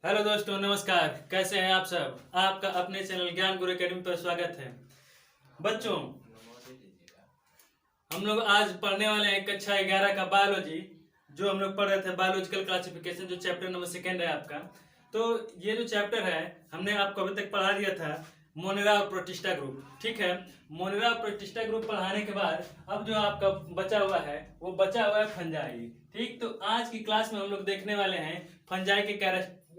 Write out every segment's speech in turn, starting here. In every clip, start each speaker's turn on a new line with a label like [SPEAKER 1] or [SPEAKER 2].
[SPEAKER 1] Hello दोस्तों, नमस्कार। कैसे हैं आप सब? आपका अपने चैनल ज्ञान गुरु एकेडमी पर स्वागत है। बच्चों, हम लोग आज पढ़ने वाले हैं कक्षा 11 का बायोलॉजी। जो हम लोग पढ़ रहे थे बायोलॉजिकल क्लासिफिकेशन, जो चैप्टर नंबर 2 है आपका। तो ये जो चैप्टर है हमने आपको अभी तक पढ़ा दिया था मोनेरा और प्रोटिस्टा ग्रुप। ठीक है, मोनेरा और प्रोटिस्टा ग्रुप पढ़ाने के बाद अब जो आपका बचा हुआ है वो बचा हुआ है फंजाई। ठीक, तो आज की क्लास में हम लोग देखने वाले हैं फंजाई के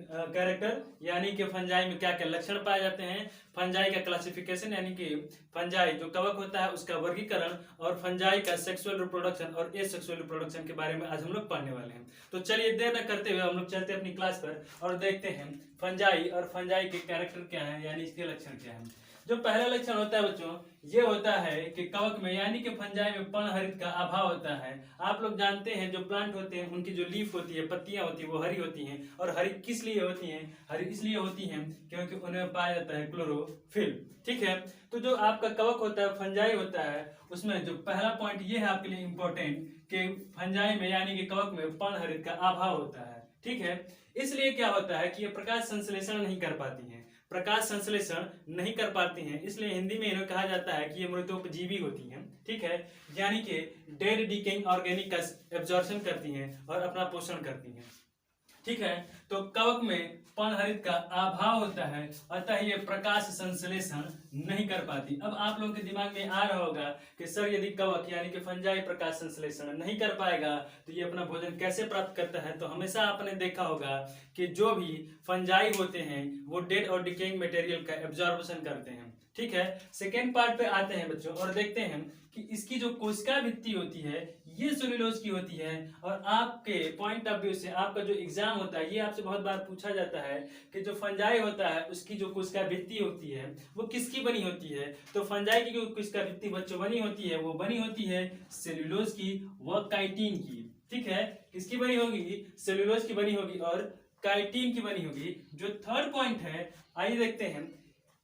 [SPEAKER 1] कैरेक्टर, यानी कि फंजाई में क्या क्या लक्षण पाए जाते हैं, फंजाई का क्लासिफिकेशन यानी कि फंजाई जो कवक होता है उसका वर्गीकरण, और फंजाई का सेक्सुअल रिप्रोडक्शन और एसेक्सुअल रिप्रोडक्शन के बारे में आज हम लोग पढ़ने वाले हैं। तो चलिए देर न करते हुए हम लोग चलते हैं अपनी क्लास पर और देखते हैं फंजाई और फंजाई के कैरेक्टर क्या है, यानी इसके लक्षण क्या है। जो पहला लक्षण होता है बच्चों, ये होता है कि कवक में यानी कि फंजाई में पर्णहरित का अभाव होता है। आप लोग जानते हैं जो प्लांट होते हैं उनकी जो लीफ होती है, पत्तियां होती है, वो हरी होती हैं। और हरी किस लिए होती हैं? हरी इसलिए होती हैं क्योंकि उनमें पाया जाता है क्लोरोफिल। ठीक है, तो जो आपका कवक होता है, फंजाई होता है, उसमें जो पहला पॉइंट ये है आपके लिए इंपॉर्टेंट कि फंजाई में यानी कि कवक में पर्णहरित का अभाव होता है। ठीक है, इसलिए क्या होता है कि ये प्रकाश संश्लेषण नहीं कर पाती हैं। प्रकाश संश्लेषण नहीं कर पाती हैं, इसलिए हिंदी में इन्हें कहा जाता है कि ये मृतोपजीवी होती हैं। ठीक है, यानी कि डेड डिकेइंग ऑर्गेनिक का एब्जॉर्प्शन करती हैं और अपना पोषण करती हैं। ठीक है, तो कवक में पर्णहरित का अभाव होता है, अतः ये प्रकाश संश्लेषण नहीं कर पाती। अब आप लोगों के दिमाग में आ रहा होगा कि सर यदि कवक यानी कि फंजाई प्रकाश संश्लेषण नहीं कर पाएगा तो ये अपना भोजन कैसे प्राप्त करता है? तो हमेशा आपने देखा होगा कि जो भी फंजाई होते हैं वो डेड और डिकेइंग मटेरियल का एब्जॉर्प्शन करते हैं। ठीक है, सेकेंड पार्ट पे आते हैं बच्चों और देखते हैं कि इसकी जो कोशिका भित्ति होती है ये सेलुलोज की होती है। और आपके पॉइंट ऑफ व्यू से आपका जो एग्जाम होता है, ये आपसे बहुत बार पूछा जाता है कि जो फंजाई होता है उसकी जो कोशिका भित्ति होती है वो किसकी बनी होती है? तो फंजाई की जो कोशिका भित्ति बच्चों बनी होती है वो बनी होती है सेलुलोज की व काइटिन की। ठीक है, किसकी बनी होगी? सेलुलोज की बनी होगी और काइटिन की बनी होगी। जो थर्ड पॉइंट है, आइए देखते हैं,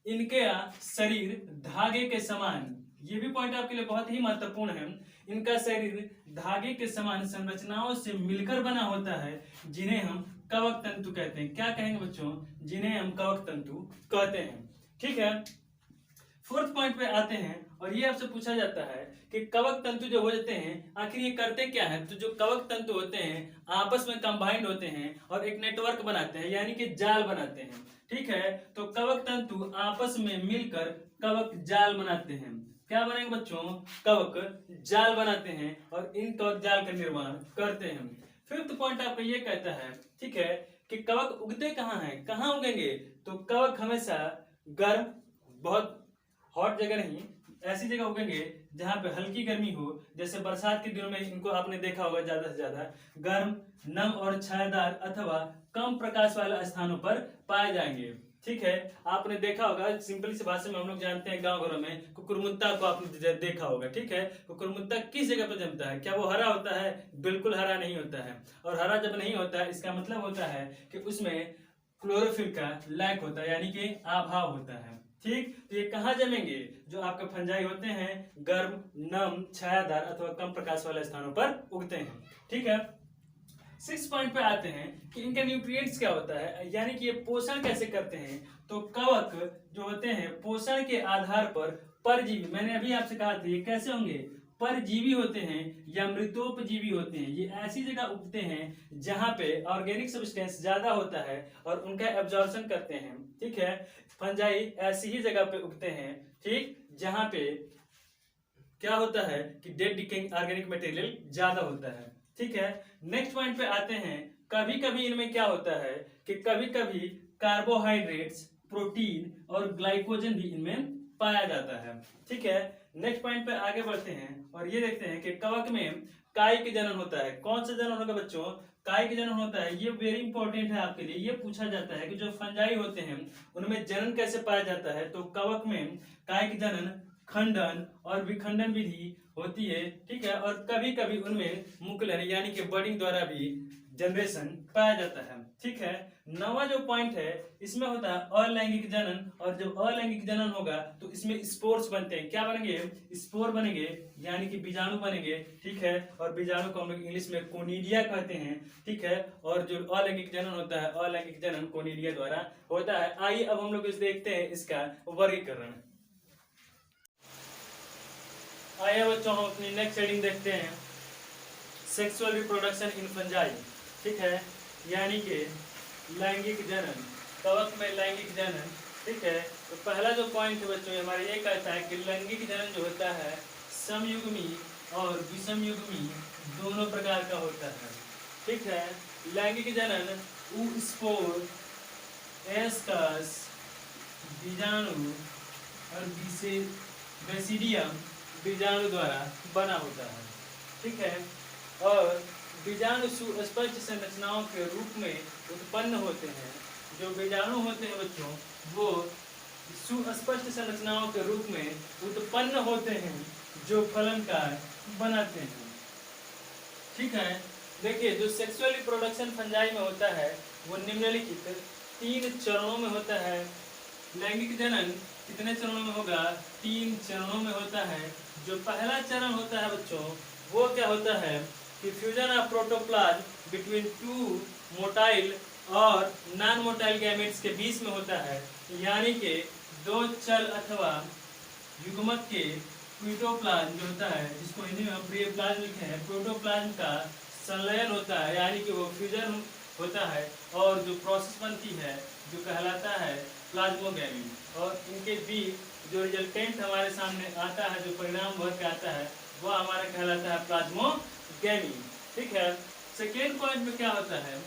[SPEAKER 1] इनके शरीर धागे के समान, ये भी पॉइंट आपके लिए बहुत ही महत्वपूर्ण है। इनका शरीर धागे के समान संरचनाओं से मिलकर बना होता है, जिन्हें हम कवक तंतु कहते हैं। क्या कहेंगे बच्चों? जिन्हें हम कवक तंतु कहते हैं। ठीक है, फोर्थ पॉइंट पे आते हैं और ये आपसे पूछा जाता है कि कवक तंतु जो हो जाते हैं आखिर ये करते क्या है? तो जो कवक तंतु होते हैं आपस में कंबाइंड होते हैं और एक नेटवर्क बनाते हैं, यानी कि जाल बनाते हैं। ठीक है, तो कवक तंतु आपस में मिलकर कवक जाल बनाते हैं। क्या बनेंगे बच्चों? कवक जाल बनाते हैं और इन कवक जाल का निर्माण करते हैं। फिफ्थ पॉइंट आपका ये कहता है, ठीक है, कि कवक उगते कहाँ हैं, कहाँ उगेंगे? तो कवक हमेशा गर्म, बहुत हॉट जगह नहीं, ऐसी जगह उगेंगे जहां पे हल्की गर्मी हो। जैसे बरसात के दिनों में इनको आपने देखा होगा ज्यादा से ज्यादा गर्म, नम और छायादार अथवा कम प्रकाश वाले स्थानों पर पाए जाएंगे। ठीक है, आपने देखा होगा, सिंपली सी भाषा में हम लोग जानते हैं गांव घरों में कुकुरमुत्ता को आपने देखा होगा। ठीक है, कुकुरमुत्ता किस जगह पर जमता है? क्या वो हरा होता है? बिल्कुल हरा नहीं होता है। और हरा जब नहीं होता है इसका मतलब होता है कि उसमें क्लोरोफिल का लैक होता है, यानी कि अभाव होता है। ठीक, तो ये कहाँ जमेंगे? जो आपके फंजाई होते हैं गर्म, नम, छायादार अथवा कम प्रकाश वाले स्थानों पर उगते हैं। ठीक है, सिक्स पॉइंट पे आते हैं कि इनका न्यूट्रिएंट्स क्या होता है, यानी कि ये पोषण कैसे करते हैं। तो कवक जो होते हैं पोषण के आधार पर परजीवी, मैंने अभी आपसे कहा था ये कैसे होंगे? परजीवी होते हैं या मृतोपजीवी होते हैं। ये ऐसी जगह उगते हैं जहां पे ऑर्गेनिक सब्सटेंस ज्यादा होता है और उनका एब्जॉर्प्शन करते हैं। ठीक है, फंजाई ऐसी ही जगह पे उगते हैं, ठीक, जहां पे क्या होता है कि डेड डिकेइंग ऑर्गेनिक मटेरियल ज्यादा होता है। ठीक है, नेक्स्ट पॉइंट पे आते हैं, कभी कभी इनमें क्या होता है कि कभी कभी कार्बोहाइड्रेट्स, प्रोटीन और ग्लाइकोजन भी इनमें पाया जाता है। ठीक है, नेक्स्ट पॉइंट पे आगे बढ़ते हैं और ये देखते हैं कि कवक में कायिक जनन होता है। कौन सा जनन होगा बच्चों? कायिक जनन होता है। ये वेरी इंपॉर्टेंट है आपके लिए। ये पूछा जाता है कि जो फंजाई होते हैं उनमें जनन कैसे पाया जाता है। तो कवक में कायिक जनन, खंडन और विखंडन विधि होती है। ठीक है, और कभी कभी उनमें मुकुलन यानी कि बडिंग द्वारा भी जनरेशन पाया जाता है। ठीक है, 9वां जो पॉइंट है इसमें होता है अलैंगिक जनन, और जब अलैंगिक जनन होगा तो इसमें स्पोर्स बनते हैं। क्या बनेंगे? स्पोर बनेंगे, यानी कि बीजाणु बनेंगे, ठीक है। और बीजाणु को हम लोग इंग्लिश में कोनिडिया कहते हैं, ठीक है। और जो अलैंगिक जनन होता है, अलैंगिक जनन कोनिडिया द्वारा होता है। आइए अब हम लोग इस देखते हैं इसका वर्गीकरण। आइए बच्चों हम अपनी नेक्स्ट हेडिंग देखते हैं, सेक्सुअल रिप्रोडक्शन इन फंजाई, ठीक है, यानी कि लैंगिक जनन, कवक में लैंगिक जनन, ठीक है। तो पहला जो पॉइंट है बच्चों हमारा ये कहता है कि लैंगिक जनन जो होता है समयुग्मी और विषमयुग्मी दोनों प्रकार का होता है, ठीक है। लैंगिक जनन स्पोर, एस्कस, बीजाणु और बेसिडियम बीजाणु द्वारा बना होता है, ठीक है। और बीजाणु सुस्पष्ट संरचनाओं के रूप में उत्पन्न होते हैं। जो बीजाणु होते हैं बच्चों वो सुस्पष्ट संरचनाओं के रूप में उत्पन्न होते हैं जो फलनकार बनाते हैं, ठीक है। देखिए जो सेक्सुअल रिप्रोडक्शन फंजाई में होता है वो निम्नलिखित 3 चरणों में होता है। लैंगिक जनन कितने चरणों में होगा? 3 चरणों में होता है। जो पहला चरण होता है बच्चों वो क्या होता है कि fusion of protoplasm between 2 motile और नॉन मोटाइल गैमेट्स के बीच में होता है, यानी कि 2 चल अथवा युग्मक के प्रोटोप्लाज्म जो होता है, जिसको हिंदी में हम प्रियोप्लाज्म लिखते हैं, प्रोटोप्लाज्म का संलयन होता है, यानी कि वो फ्यूजन होता है और जो प्रोसेस बनती है जो कहलाता है प्लाज्मोगैमी। और इनके बीच जो रिजल्टेंट हमारे सामने आता है, जो परिणाम भर के आता है वो हमारा कहलाता है प्लाज्मोगैमी, ठीक है। सेकेंड पॉइंट में क्या होता है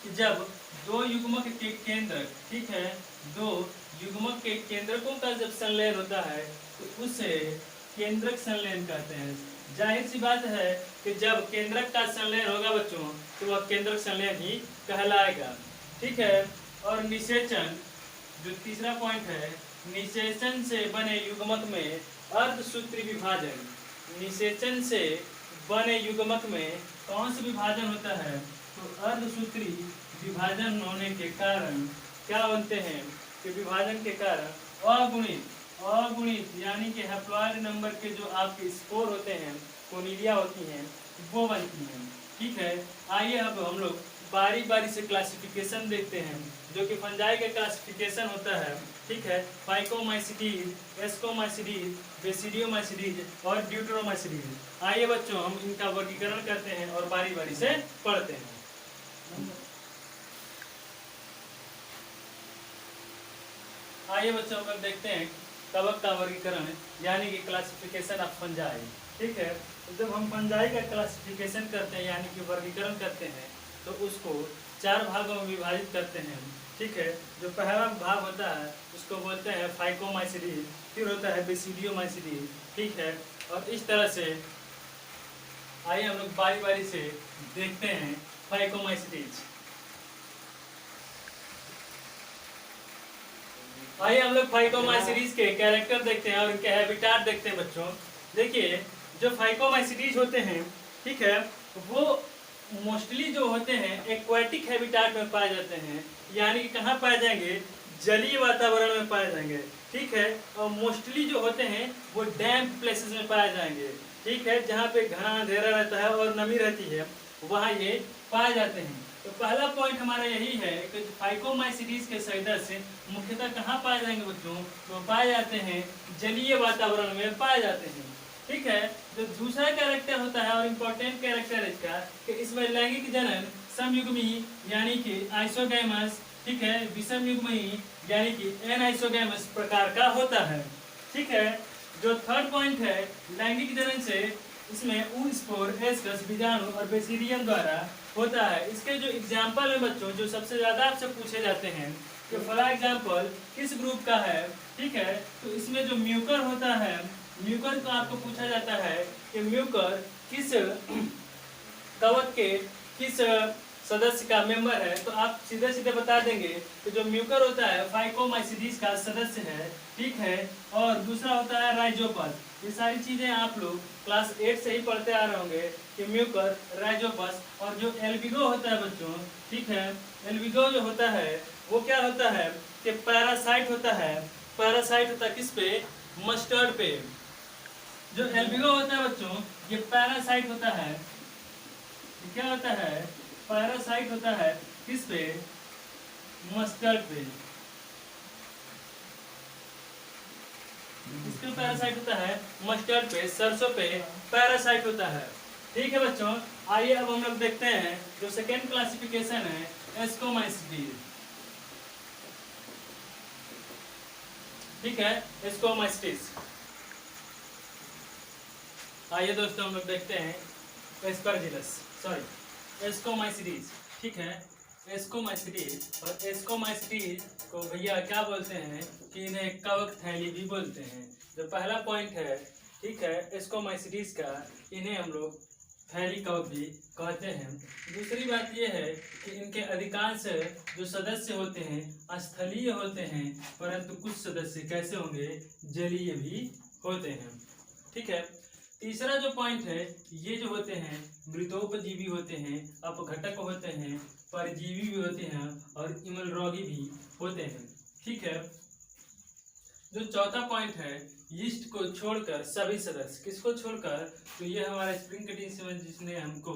[SPEAKER 1] कि जब 2 युग्मक के केंद्र, ठीक है, 2 युग्मक के केंद्रकों का जब संलयन होता है तो उसे केंद्रक संलयन कहते हैं। जाहिर सी बात है कि जब केंद्रक का संलयन होगा बच्चों तो वह केंद्रक संलयन ही कहलाएगा, ठीक है। और निषेचन जो तीसरा पॉइंट है, निषेचन से बने युग्मक में अर्धसूत्री विभाजन। निषेचन से बने युग्मक में कौन सा विभाजन होता है? तो अर्धसूत्री विभाजन होने के कारण क्या बनते हैं कि विभाजन के कारण अगुणित यानी कि हैप्लॉइड नंबर के जो आपके स्पोर होते हैं, कोनिडिया होती हैं, वो बनती हैं, ठीक है। आइए अब हम लोग बारी बारी से क्लासिफिकेशन देखते हैं, जो कि फंजाई का क्लासिफिकेशन होता है, ठीक है। फाइकोमाइसिडीज, एस्कोमाइसिडीज, बेसिडियोमाइसिडीज और ड्यूटेरोमाइसिडीज। आइए बच्चों हम इनका वर्गीकरण करते हैं और बारी बारी से पढ़ते हैं। आइए बच्चों हम लोग देखते हैं कवक का वर्गीकरण, यानी कि क्लासिफिकेशन ऑफ फंजाई, ठीक है। तो जब हम फंजाई का क्लासिफिकेशन करते हैं यानी कि वर्गीकरण करते हैं तो उसको 4 भागों में विभाजित करते हैं, ठीक है। जो पहला भाग होता है उसको बोलते हैं फाइकोमाइसिडीज, फिर होता है बेसिडियोमाइसिडीज, ठीक है। और इस तरह से आइए हम लोग बारी बारी से देखते हैं फाइकोमाइसिडीज। आइए हम लोग फाइकोमाइसिडीज के कैरेक्टर देखते हैं और इनके हैबिटाट देखते हैं बच्चों। देखिए जो फाइकोमाइसिडीज होते हैं, ठीक है, वो मोस्टली जो होते हैं एक्वाटिक हैबिटाट में पाए जाते हैं, यानी कि कहाँ पाए जाएंगे? जलीय वातावरण में पाए जाएंगे, ठीक है। और मोस्टली जो होते हैं वो डैम्प प्लेसेस में पाए जाएंगे, ठीक है, जहाँ पे घना अंधेरा रहता है और नमी रहती है वहाँ ये पाए जाते हैं। तो पहला पॉइंट हमारा यही है कि फाइकोमाइसिडीज के सदस्य मुख्यतः कहाँ पाए जाएंगे बच्चों? तो पाए जाते हैं जलीय वातावरण में पाए जाते हैं, ठीक है। जो दूसरा कैरेक्टर होता है और इम्पोर्टेंट कैरेक्टर इसका कि इसमें लैंगिक जनन समयुग्मी यानी कि आइसोगैमस, ठीक है, विषमयुग्मी यानी कि एनाइसोगैमस प्रकार का होता है, ठीक है। जो थर्ड पॉइंट है लैंगिक जनन से इसमें ऊस्पोर, एस्कस, बीजाणु और बेसिडियम द्वारा होता है। इसके जो एग्जाम्पल है बच्चों जो सबसे ज्यादा आपसे पूछे जाते हैं कि फॉर एग्जाम्पल किस ग्रुप का है, ठीक है। तो इसमें जो म्यूकर होता है, म्यूकर को आपको पूछा जाता है कि म्यूकर किस कवक के किस सदस्य का मेंबर है, तो आप सीधे सीधे बता देंगे कि जो म्यूकर होता है फाइकोमाइसीडीज का सदस्य है, ठीक है। और दूसरा होता है राइजोपस। ये सारी चीजें आप लोग क्लास 8 से ही पढ़ते आ रहे होंगे कि म्यूकर, राइजोपस और जो एल्बिगो होता है बच्चों, ठीक है। एल्बिगो जो होता है वो क्या होता है कि पैरासाइट होता है। पैरासाइट होता है किस पे? मस्टर्ड पे। जो एल्बिगो होता है बच्चों, ये पैरासाइट होता है। ये क्या होता है? पैरासाइट होता है किस पे? मस्टर्ड पे। इसके पैरासाइट होता है मस्टर्ड पे, सरसों पे पैरासाइट होता है, ठीक है बच्चों। आइए अब हम लोग देखते हैं जो सेकेंड क्लासिफिकेशन है एस्कोमाइसीडीज, ठीक है। एस्कोमाइसीडीज, आइए दोस्तों हम लोग देखते हैं एस्परजिलस, सॉरी एस्कोमाइसीडीज, ठीक है। एस्कोमाइसीडीज, और एस्कोमाइसीडीज को भैया क्या बोलते हैं कि इन्हें कवक थैली भी बोलते हैं। जो पहला पॉइंट है, ठीक है, एस्कोमाइसीडीज का, इन्हें हम लोग थैली कवक भी कहते हैं। दूसरी बात यह है कि इनके अधिकांश जो सदस्य होते हैं स्थलीय होते हैं, परंतु कुछ सदस्य कैसे होंगे? जलीय भी होते हैं, ठीक है। तीसरा जो पॉइंट है, ये जो होते हैं मृतोपजीवी होते हैं, अपघटक होते हैं, परजीवी भी होते हैं और इमलरोगी भी होते हैं, ठीक है। जो चौथा पॉइंट है, यीस्ट को छोड़कर सभी सदस्य, किसको छोड़कर? तो ये हमारा स्प्रिंग कटिंग सीवन जिसने हमको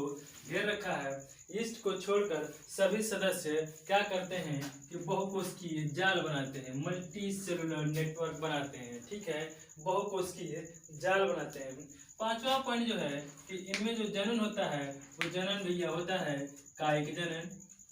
[SPEAKER 1] घेर रखा है, यीस्ट को छोड़कर सभी सदस्य क्या करते हैं कि बहुकोशिकीय जाल बनाते हैं, मल्टी सेलुलर नेटवर्क बनाते हैं, ठीक है। बहुकोशिकीय जाल बनाते हैं। पांचवा पॉइंट जो है कि इनमें जो जनन होता है वो जनन भैया होता है कायिक जनन,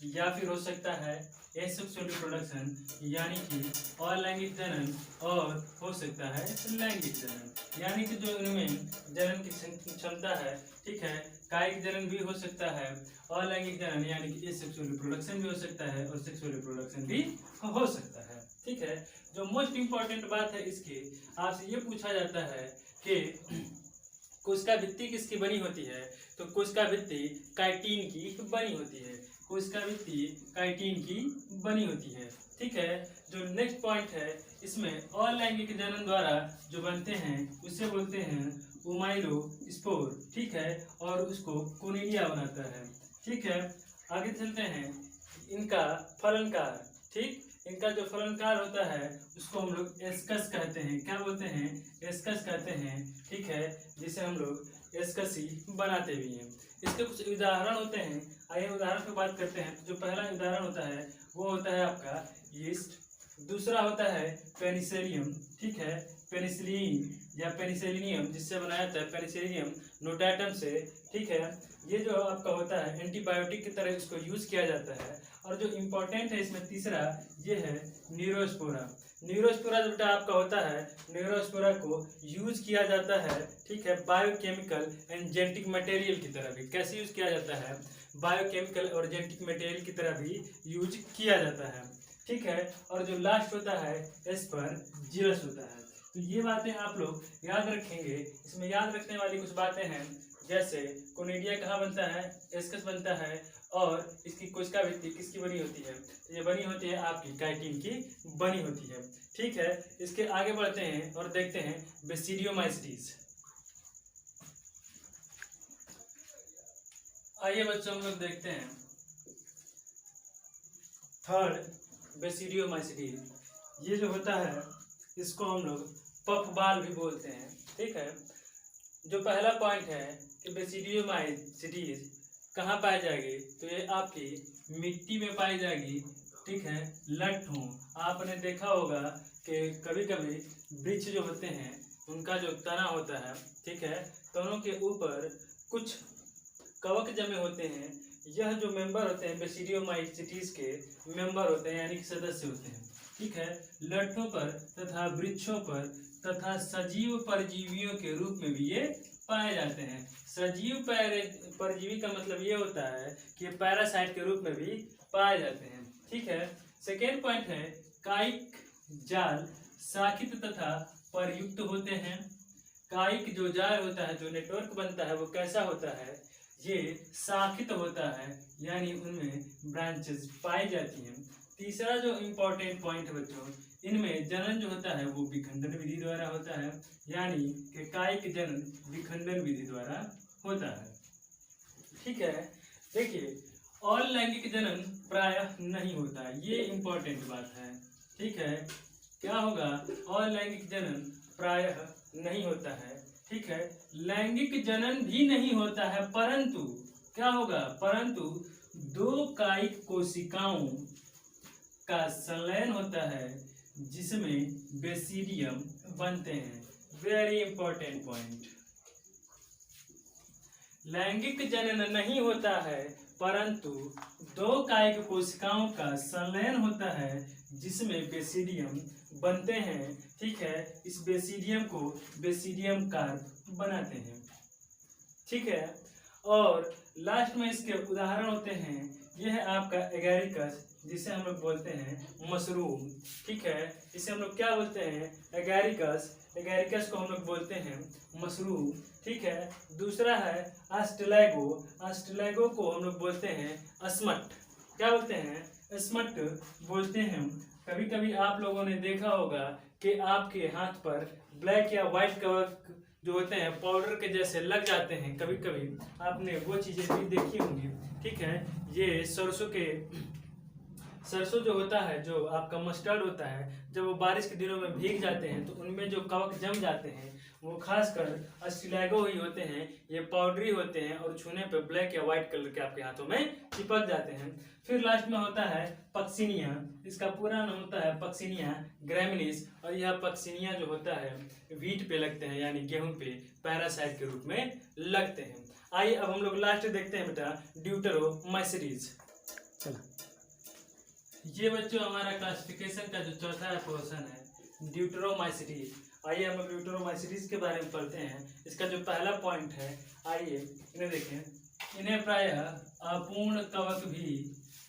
[SPEAKER 1] या फिर हो सकता है एसेक्सुअल रिप्रोडक्शन यानी कि अलैंगिक जनन, और हो सकता है लैंगिक जनन, यानी कि जो इनमें जनन की क्षमता है, ठीक है। कायिक जनन भी हो सकता है, अलैंगिक जनन यानी कि एसेक्सुअल रिप्रोडक्शन भी हो सकता है, और सेक्सुअल रिप्रोडक्शन भी हो सकता है, ठीक है। जो मोस्ट इंपॉर्टेंट बात है इसकी, आपसे ये पूछा जाता है कि कोशिका भित्ति किसकी बनी होती है? तो कोशिका भित्ति काइटिन की बनी होती है, कोशिका भित्ति काइटिन की बनी होती है, ठीक है। जो नेक्स्ट पॉइंट है, इसमें अलैंगिक जनन द्वारा जो बनते हैं उसे बोलते हैं ओमाइलोस्पोर, ठीक है, और उसको कोनिलिया बनाता है, ठीक है। आगे चलते हैं, इनका फलनकार, ठीक, इनका जो फलनकार होता है उसको हम लोग एस्कस कहते हैं। क्या बोलते हैं? एस्कस कहते हैं, ठीक है, जिसे हम लोग एस्कसी बनाते भी हैं। इसके कुछ उदाहरण होते हैं, आइए उदाहरण की बात करते हैं। जो पहला उदाहरण होता है वो होता है आपका यीस्ट, दूसरा होता है पेनिसिलियम, ठीक है, पेनिसिलिन या पेनिसिलिनियम जिससे बनाया जाता है पेनिसिलियम नोटाटम से, ठीक है। ये जो आपका होता है एंटीबायोटिक की तरह इसको यूज किया जाता है। और जो इम्पोर्टेंट है इसमें तीसरा ये है न्यूरोस्पोरा। न्यूरोस्पोरा जो बेटा आपका होता है, न्यूरोस्पोरा को यूज किया जाता है, ठीक है, बायोकेमिकल एंड जेनेटिक मटेरियल की तरह भी। कैसे यूज किया जाता है? बायोकेमिकल और जेनेटिक मटेरियल की तरह भी यूज किया जाता है, ठीक है। और जो लास्ट होता है एस्परजिलस होता है। तो ये बातें आप लोग याद रखेंगे। इसमें याद रखने वाली कुछ बातें हैं, जैसे कोनिडिया कहाँ बनता है? एस्कस बनता है, और इसकी कोशिका भित्ति किसकी बनी होती है? तो ये बनी होती है आपकी काइटिन की बनी होती है, ठीक है। इसके आगे बढ़ते हैं और देखते हैं बेसिडियोमाइसीडीज। आइए बच्चों हम लोग देखते हैं थर्ड बेसिडियोमाइसीडीज। ये जो होता है इसको हम लोग पफबाल भी बोलते हैं, ठीक है। जो पहला पॉइंट है कि बेसिडियोमाइसीडीज कहाँ पाई जाएगी? तो ये आपकी मिट्टी में पाई जाएगी, ठीक है। लट्ठों, आपने देखा होगा कि कभी कभी वृक्ष जो होते हैं उनका जो तना होता है, ठीक है, तनों के ऊपर कुछ कवक जमे होते हैं। यह जो मेंबर होते हैं बेसिडियोमाइसीडीज के मेंबर होते हैं, यानी कि सदस्य होते हैं, ठीक है। लट्ठों पर तथा वृक्षों पर तथा सजीव परजीवियों के रूप में भी ये पाए जाते हैं। सजीव परजीवी का मतलब ये होता है कि ये पैरासाइट के रूप में भी पाए जाते हैं, ठीक है। सेकेंड पॉइंट है कायिक जाल शाखित तथा परयुक्त होते हैं। कायिक जो जाल होता है, जो नेटवर्क बनता है, वो कैसा होता है? ये शाखित होता है, यानी उनमें ब्रांचेस पाई जाती हैं। तीसरा जो इम्पोर्टेंट पॉइंट है बच्चों, इनमें जनन जो होता है वो विखंडन विधि द्वारा होता है, यानी कि कायिक जनन विखंडन विधि द्वारा होता है। ठीक है, देखिए और लैंगिक जनन प्रायः नहीं होता है, ये इम्पोर्टेंट बात है। ठीक है, क्या होगा, और लैंगिक जनन प्रायः नहीं होता है। ठीक है, लैंगिक जनन भी नहीं होता है, परंतु क्या होगा, परंतु दो कायिक कोशिकाओं का संलयन होता है जिसमें बेसिडियम बनते हैं। वेरी इंपॉर्टेंट पॉइंट, लैंगिक जनन नहीं होता है परंतु दो कायिक कोशिकाओं का संलयन होता है जिसमें बेसिडियम बनते हैं। ठीक है, इस बेसिडियम को बेसिडियम कार्प बनाते हैं। ठीक है, और लास्ट में इसके उदाहरण होते हैं, यह है आपका एगैरिकस, जिसे हम लोग बोलते हैं मशरूम। ठीक है, इसे हम लोग क्या बोलते हैं, एगैरिकस, एगैरिकस को हम लोग बोलते हैं मशरूम। ठीक है, दूसरा है आस्ट्रेलेगो, आस्ट्रेलेगो को हम लोग बोलते हैं अस्मट। क्या बोलते हैं, अस्मट बोलते हैं। कभी कभी आप लोगों ने देखा होगा कि आपके हाथ पर ब्लैक या वाइट कलर जो होते हैं पाउडर के जैसे लग जाते हैं, कभी कभी आपने वो चीजें भी देखी होंगी। ठीक है, ये सरसों जो होता है, जो आपका मस्टर्ड होता है, जब वो बारिश के दिनों में भीग जाते हैं तो उनमें जो कवक जम जाते हैं वो खासकर अस्टिलैगो ही होते हैं। ये पाउडरी होते हैं और छूने पे ब्लैक या व्हाइट कलर के आपके हाथों में चिपक जाते हैं। फिर लास्ट में होता है पक्सिनिया, इसका पूरा नाम होता है पक्सिनिया ग्रैमिनीस, और यह पक्सिनिया जो होता है वीट पे लगते हैं, यानी गेहूं पे पैरासाइट के रूप में लगते हैं। आइए अब हम लोग लास्ट देखते हैं बेटा ड्यूटेरोमाइसीरीज। चलो, ये बच्चों हमारा क्लासिफिकेशन का जो चौथा पोर्शन है ड्यूटेरोमाइसीरीज। आइए हम लोग ड्यूटेरोमाइसीरीज के बारे में पढ़ते हैं। इसका जो पहला पॉइंट है, आइए इन्हें देखें। इन्हें प्रायः अपूर्ण कवक भी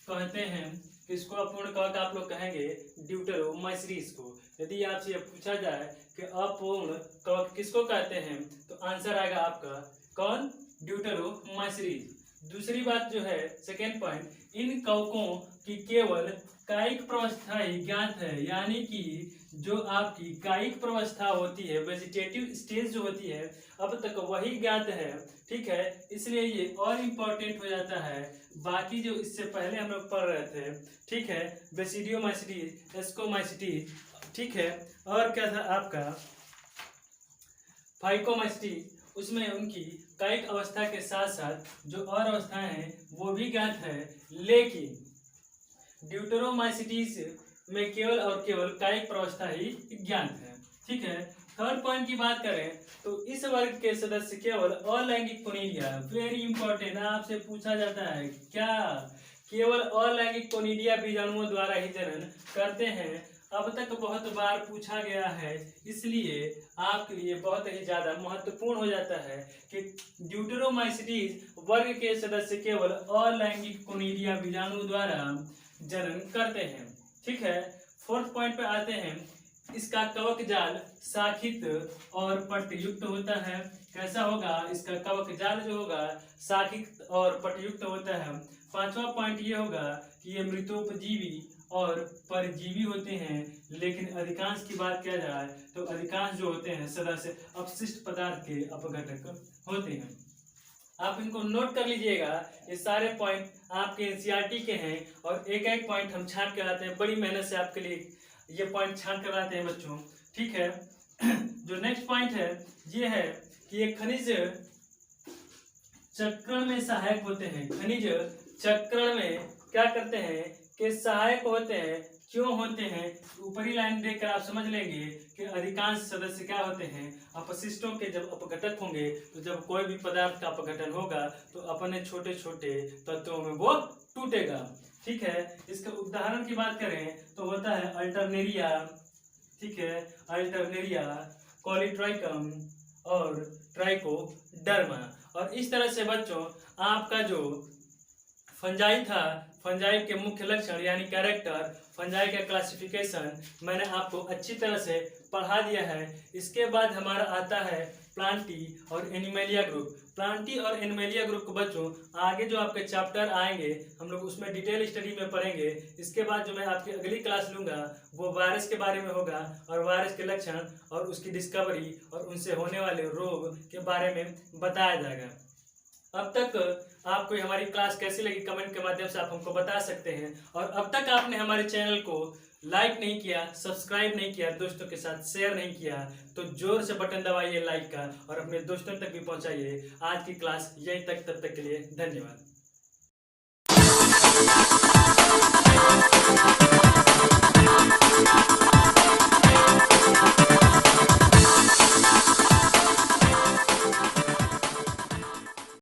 [SPEAKER 1] कहते हैं। किसको अपूर्ण कवक आप लोग कहेंगे, ड्यूटेरोमाइसीरीज को। यदि आपसे पूछा जाए कि अपूर्ण कवक किसको कहते हैं तो आंसर आएगा आपका कौन, ड्यूटेरोमाइसीरीज। दूसरी बात जो है, सेकेंड पॉइंट, इन कवकों की केवल कायिक प्रवस्था ही ज्ञात है, यानी कि जो आपकी कायिक प्रवस्था होती है, वेजिटेटिव स्टेज जो होती है, अब तक वही ज्ञात है। ठीक है, इसलिए ये और इम्पोर्टेंट हो जाता है बाकी जो इससे पहले हम लोग पढ़ रहे थे। ठीक है, बेसिडियोमाइसीटीज, एस्कोमाइसीटीज। ठीक है, और क्या था आपका फाइकोमाइसीटीज, उसमें उनकी कायिक अवस्था के साथ साथ जो और अवस्थाएं हैं वो भी ज्ञात है, लेकिन ड्यूटेरोमाइसीटीज में केवल और केवल कायिक प्रवस्था ही ज्ञात है। ठीक है, थर्ड पॉइंट की बात करें तो इस वर्ग के सदस्य केवल अलैंगिक कोनिडिया, वेरी इंपॉर्टेंट, आपसे पूछा जाता है क्या, केवल अलैंगिक कोनिडिया बीजाणुओं द्वारा ही जनन करते हैं। अब तक बहुत बार पूछा गया है, इसलिए आपके लिए बहुत ही ज्यादा महत्वपूर्ण हो जाता है कि ड्यूटेरोमाइसीटीज वर्ग के सदस्य केवल अलैंगिक कोनिडिया बीजाणु द्वारा जनन करते हैं। ठीक है, फोर्थ पॉइंट पे आते हैं। इसका कवक जाल शाखित और पट्टयुक्त होता है। कैसा होगा, इसका कवक जाल जो होगा शाखित और पट्टयुक्त होता है। पांचवा पॉइंट ये होगा कि ये मृतोपजीवी और परजीवी होते हैं, लेकिन अधिकांश की बात किया जाए तो अधिकांश जो होते हैं सदस्य अपशिष्ट पदार्थ के अपघटक होते हैं। आप इनको नोट कर लीजिएगा, ये सारे पॉइंट आपके एनसीईआरटी के हैं और एक एक पॉइंट हम छांट कर लाते हैं, बड़ी मेहनत से आपके लिए ये पॉइंट छांट कर लाते हैं बच्चों। ठीक है, जो नेक्स्ट पॉइंट है ये है कि ये खनिज चक्रण में सहायक होते हैं। खनिज चक्रण में क्या करते हैं कि सहायक होते हैं। क्यों होते हैं, ऊपरी लाइन देखकर आप समझ लेंगे कि अधिकांश सदस्य क्या होते हैं, अपशिष्टों के जब अपघटक होंगे तो जब कोई भी पदार्थ का अपघटन होगा तो अपने छोटे छोटे तत्वों में वो टूटेगा। ठीक है, इसके उदाहरण की बात करें तो होता है अल्टरनेरिया। ठीक है, अल्टरनेरिया, कॉलीट्राइकम और ट्राइकोडर्मा। और इस तरह से बच्चों आपका जो फंजाई था, फंजाई के मुख्य लक्षण यानी कैरेक्टर, फंजाई का क्लासिफिकेशन मैंने आपको अच्छी तरह से पढ़ा दिया है। इसके बाद हमारा आता है प्लांटी और एनिमलिया ग्रुप। प्लांटी और एनिमलिया ग्रुप को बच्चों आगे जो आपके चैप्टर आएंगे हम लोग उसमें डिटेल स्टडी में पढ़ेंगे। इसके बाद जो मैं आपकी अगली क्लास लूँगा वो वायरस के बारे में होगा और वायरस के लक्षण और उसकी डिस्कवरी और उनसे होने वाले रोग के बारे में बताया जाएगा। अब तक आपको हमारी क्लास कैसी लगी कमेंट के माध्यम से आप हमको बता सकते हैं। और अब तक आपने हमारे चैनल को लाइक नहीं किया, सब्सक्राइब नहीं किया, दोस्तों के साथ शेयर नहीं किया तो जोर से बटन दबाइए लाइक का और अपने दोस्तों तक भी पहुंचाइए। आज की क्लास यहीं तक, तब तक के लिए धन्यवाद।